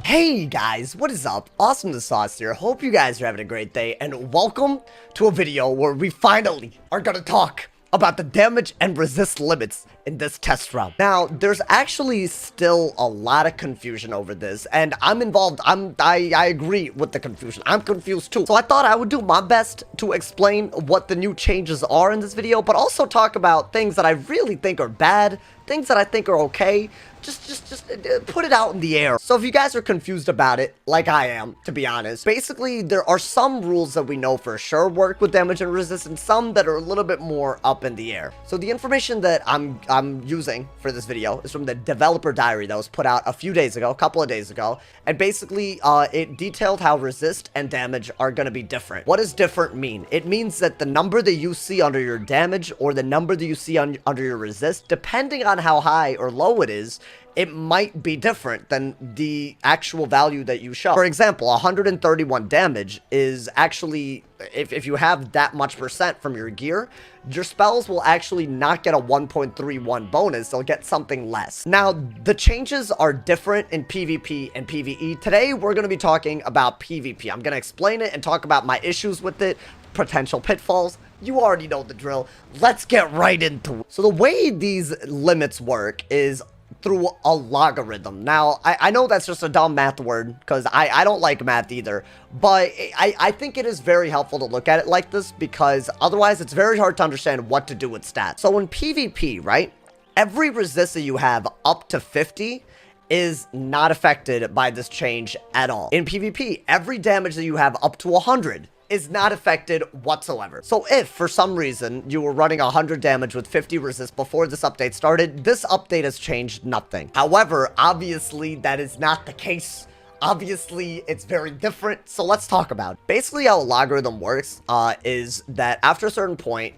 Hey guys, what is up? AwesomeTheSauce here. Hope you guys are having a great day, and welcome to a video where we finally are gonna talk about the damage and resist limits in this test round. Now, there's actually still a lot of confusion over this, and I'm involved. I agree with the confusion. I'm confused too. So I thought I would do my best to explain what the new changes are in this video, but also talk about things that I really think are bad, things that I think are okay. Just put it out in the air. So if you guys are confused about it, like I am, to be honest, basically there are some rules that we know for sure work with damage and resist, and some that are a little bit more up in the air. So the information that I'm using for this video is from the developer diary that was put out a couple of days ago, and basically it detailed how resist and damage are going to be different. What does different mean? It means that the number that you see under your damage or the number that you see under your resist, depending on how high or low it is, it might be different than the actual value that you show. For example, 131 damage is actually, if you have that much percent from your gear, your spells will actually not get a 1.31 bonus, they'll get something less. Now, the changes are different in PvP and PvE. Today, we're going to be talking about PvP. I'm going to explain it and talk about my issues with it, potential pitfalls. You already know the drill. Let's get right into it. So the way these limits work is through a logarithm. Now, I know that's just a dumb math word, because I don't like math either, but I think it is very helpful to look at it like this, because otherwise it's very hard to understand what to do with stats. So in PvP, right, every resist that you have up to 50 is not affected by this change at all. In PvP, every damage that you have up to 100 is not affected whatsoever. So if, for some reason, you were running 100 damage with 50 resist before this update started, this update has changed nothing. However, obviously, that is not the case. Obviously, it's very different, so let's talk about it. Basically, how a logarithm works is that after a certain point,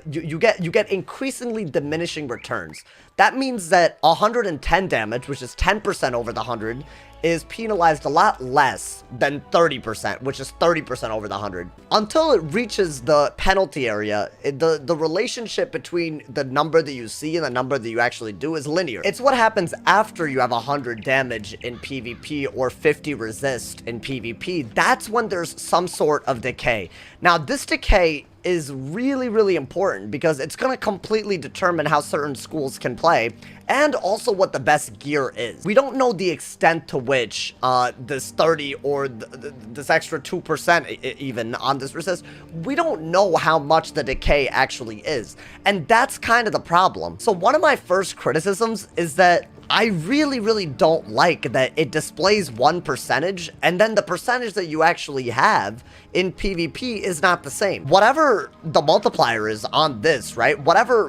you get increasingly diminishing returns. That means that 110 damage, which is 10% over the 100, is penalized a lot less than 30%, which is 30% over the 100. Until it reaches the penalty area, the relationship between the number that you see and the number that you actually do is linear. It's what happens after you have 100 damage in PvP or 50 resist in PvP. That's when there's some sort of decay. Now, this decay is really important because it's going to completely determine how certain schools can play and also what the best gear is. We don't know the extent to which this 30 or this extra 2% even on this resist, we don't know how much the decay actually is, and that's kind of the problem. So one of my first criticisms is that I really don't like that it displays one percentage, and then the percentage that you actually have in PvP is not the same. Whatever the multiplier is on this, right? Whatever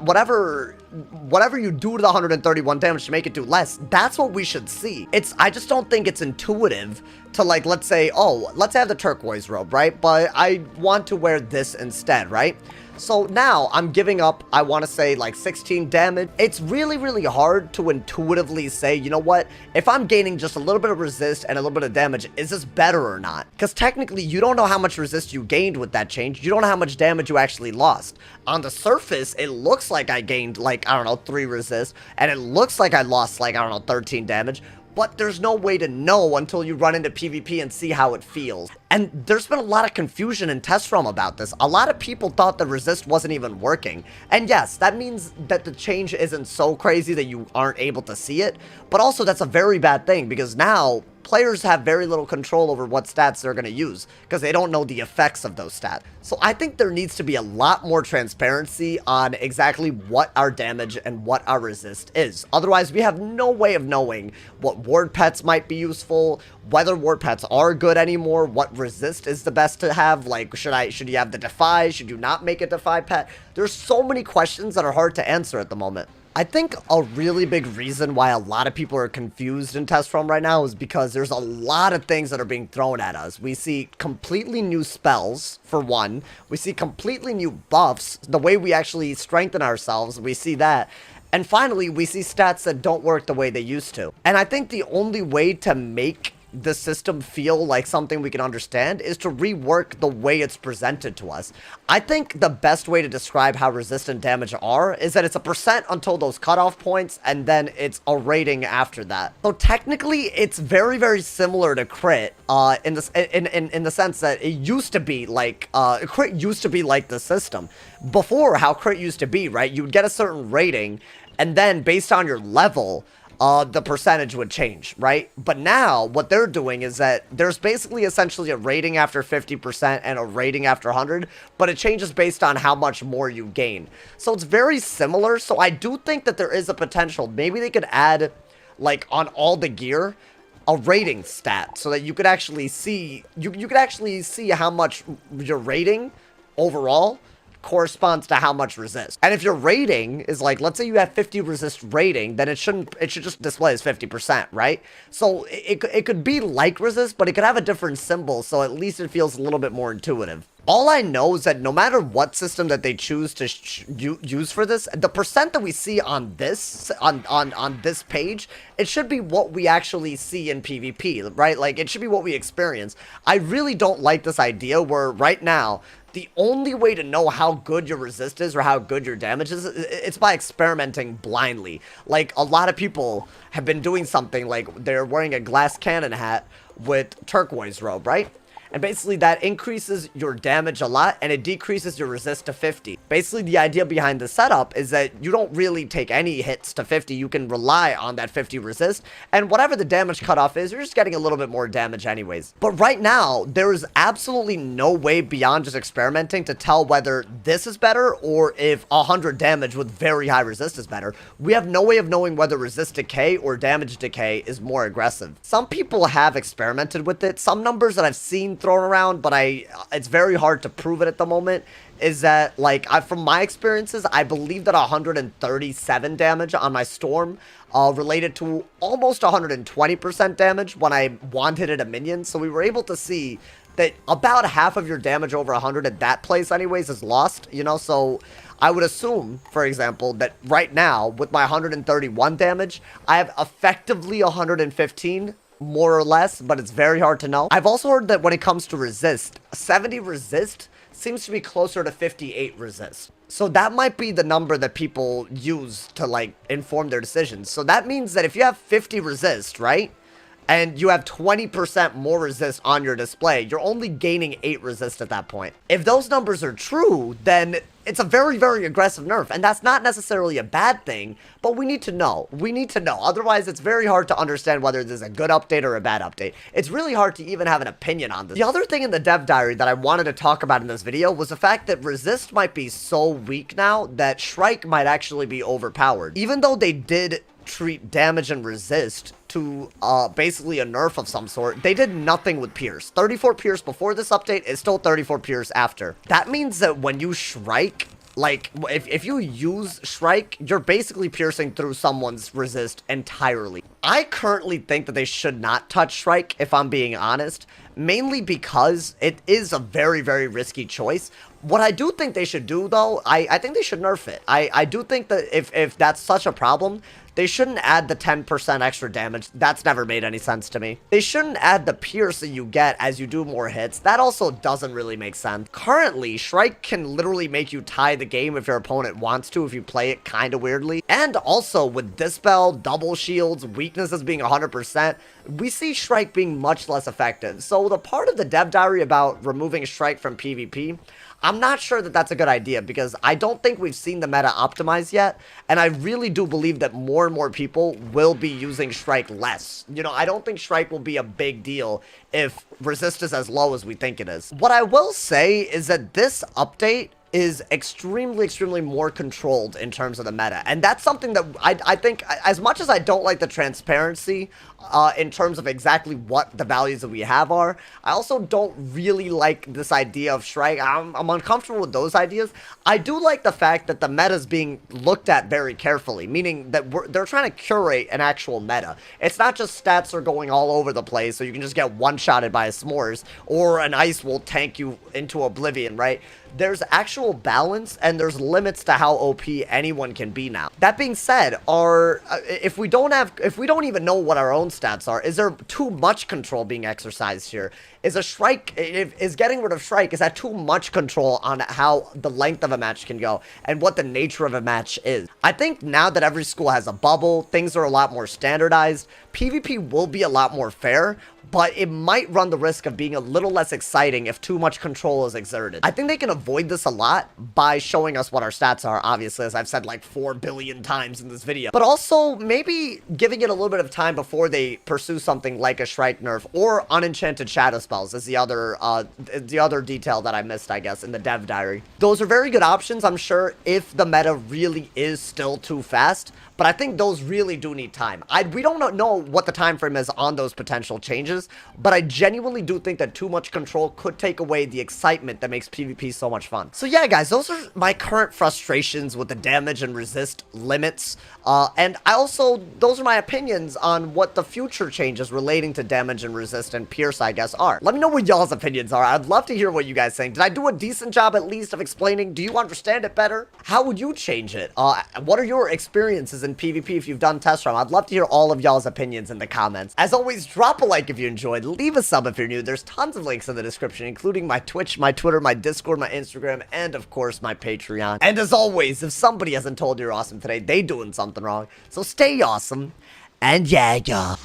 you do to the 131 damage to make it do less, that's what we should see. I just don't think it's intuitive to, like, let's say, oh, let's have the turquoise robe, right? But I want to wear this instead, right? So now I'm giving up, I want to say, like 16 damage. It's really hard to intuitively say, you know what, if I'm gaining just a little bit of resist and a little bit of damage, is this better or not? Because technically you don't know how much resist you gained with that change. You don't know how much damage you actually lost. On the surface, it looks like I gained, like, I don't know, 3 resist, and it looks like I lost, like, I don't know, 13 damage. But there's no way to know until you run into PvP and see how it feels. And there's been a lot of confusion in test realm about this. A lot of people thought the resist wasn't even working. And yes, that means that the change isn't so crazy that you aren't able to see it. But also, that's a very bad thing, because now players have very little control over what stats they're going to use because they don't know the effects of those stats. So I think there needs to be a lot more transparency on exactly what our damage and what our resist is. Otherwise, we have no way of knowing what ward pets might be useful, whether ward pets are good anymore, what resist is the best to have. Like, should you have the defy? Should you not make a defy pet? There's so many questions that are hard to answer at the moment. I think a really big reason why a lot of people are confused in test realm right now is because there's a lot of things that are being thrown at us. We see completely new spells, for one. We see completely new buffs. The way we actually strengthen ourselves, we see that. And finally, we see stats that don't work the way they used to. And I think the only way to make the system feel like something we can understand is to rework the way it's presented to us. I think the best way to describe how resistant damage are is that it's a percent until those cutoff points, and then it's a rating after that. So technically, it's very, very similar to crit, in the sense that it used to be like, crit used to be like the system. Before, how crit used to be, right? You would get a certain rating, and then based on your level, the percentage would change, right? But now, what they're doing is that there's basically essentially a rating after 50% and a rating after 100, but it changes based on how much more you gain. So it's very similar, so I do think that there is a potential. Maybe they could add, like, on all the gear, a rating stat, so that you could actually see, you could actually see how much your rating overall corresponds to how much resist. And if your rating is like, let's say you have 50 resist rating, then it should just display as 50%, right? So it could be like resist, but it could have a different symbol, so at least it feels a little bit more intuitive. All I know is that no matter what system that they choose to use for this, the percent that we see on this, on this page, it should be what we actually see in PvP, right? Like, it should be what we experience. I really don't like this idea where right now, the only way to know how good your resist is or how good your damage is, it's by experimenting blindly. Like, a lot of people have been doing something like they're wearing a glass cannon hat with turquoise robe, right? And basically that increases your damage a lot and it decreases your resist to 50. Basically the idea behind the setup is that you don't really take any hits to 50. You can rely on that 50 resist, and whatever the damage cutoff is, you're just getting a little bit more damage anyways. But right now, there is absolutely no way beyond just experimenting to tell whether this is better or if 100 damage with very high resist is better. We have no way of knowing whether resist decay or damage decay is more aggressive. Some people have experimented with it. Some numbers that I've seen thrown around, but it's very hard to prove it at the moment, is that, like, from my experiences, I believe that 137 damage on my storm related to almost 120% damage when I one-hitted a minion. So we were able to see that about half of your damage over 100 at that place anyways is lost, you know. So I would assume, for example, that right now with my 131 damage, I have effectively 115 more or less, but it's very hard to know. I've also heard that when it comes to resist, 70 resist seems to be closer to 58 resist. So that might be the number that people use to, like, inform their decisions. So that means that if you have 50 resist, right, and you have 20% more resist on your display, you're only gaining 8 resist at that point. If those numbers are true, then it's a very, very aggressive nerf, and that's not necessarily a bad thing, but we need to know. We need to know. Otherwise, it's very hard to understand whether this is a good update or a bad update. It's really hard to even have an opinion on this. The other thing in the dev diary that I wanted to talk about in this video was the fact that resist might be so weak now that SHRIKE might actually be overpowered. Even though they did treat damage and resist to basically a nerf of some sort, they did nothing with pierce. 34 pierce before this update is still 34 pierce after. That means that when you SHRIKE, like, if you use SHRIKE, you're basically piercing through someone's resist entirely. I currently think that they should not touch SHRIKE, if I'm being honest, mainly because it is a very, very risky choice. What I do think they should do, though, I think they should nerf it. I do think that if that's such a problem, they shouldn't add the 10% extra damage. That's never made any sense to me. They shouldn't add the pierce that you get as you do more hits. That also doesn't really make sense. Currently, SHRIKE can literally make you tie the game if your opponent wants to, if you play it kind of weirdly. And also, with Dispel, double shields, weaknesses being 100%, we see SHRIKE being much less effective. So the part of the dev diary about removing SHRIKE from PvP, I'm not sure that that's a good idea, because I don't think we've seen the meta optimize yet, and I really do believe that more and more people will be using SHRIKE less. You know, I don't think SHRIKE will be a big deal if resist is as low as we think it is. What I will say is that this update is extremely, extremely more controlled in terms of the meta. And that's something that I think, as much as I don't like the transparency in terms of exactly what the values that we have are, I also don't really like this idea of SHRIKE. I'm uncomfortable with those ideas. I do like the fact that the meta is being looked at very carefully, meaning that they're trying to curate an actual meta. It's not just stats are going all over the place, so you can just get one-shotted by a s'mores, or an ice will tank you into oblivion, right? there's actual balance and there's limits to how OP anyone can be now. That being said, if we don't even know what our own stats are, is there too much control being exercised here? Is a Shrike, is getting rid of Shrike, is that too much control on how the length of a match can go and what the nature of a match is? I think now that every school has a bubble, things are a lot more standardized, PvP will be a lot more fair, but it might run the risk of being a little less exciting if too much control is exerted. I think they can avoid this a lot by showing us what our stats are, obviously, as I've said like 4 billion times in this video. But also, maybe giving it a little bit of time before they pursue something like a Shrike nerf or unenchanted shadow spells is the other detail that I missed, I guess, in the dev diary. Those are very good options, I'm sure, if the meta really is still too fast. But I think those really do need time. We don't know what the time frame is on those potential changes, but I genuinely do think that too much control could take away the excitement that makes PvP so much fun. So yeah, guys, those are my current frustrations with the damage and resist limits. And those are my opinions on what the future changes relating to damage and resist and pierce, I guess, are. Let me know what y'all's opinions are. I'd love to hear what you guys think. Did I do a decent job at least of explaining? Do you understand it better? How would you change it? What are your experiences in PvP if you've done test run? I'd love to hear all of y'all's opinions in the comments. As always, drop a like if you enjoyed, leave a sub if you're new. There's tons of links in the description, including my Twitch, my Twitter, my Discord, my Instagram, and of course my Patreon. And as always, if somebody hasn't told you you're awesome today, they doing something wrong. So stay awesome, and yeah.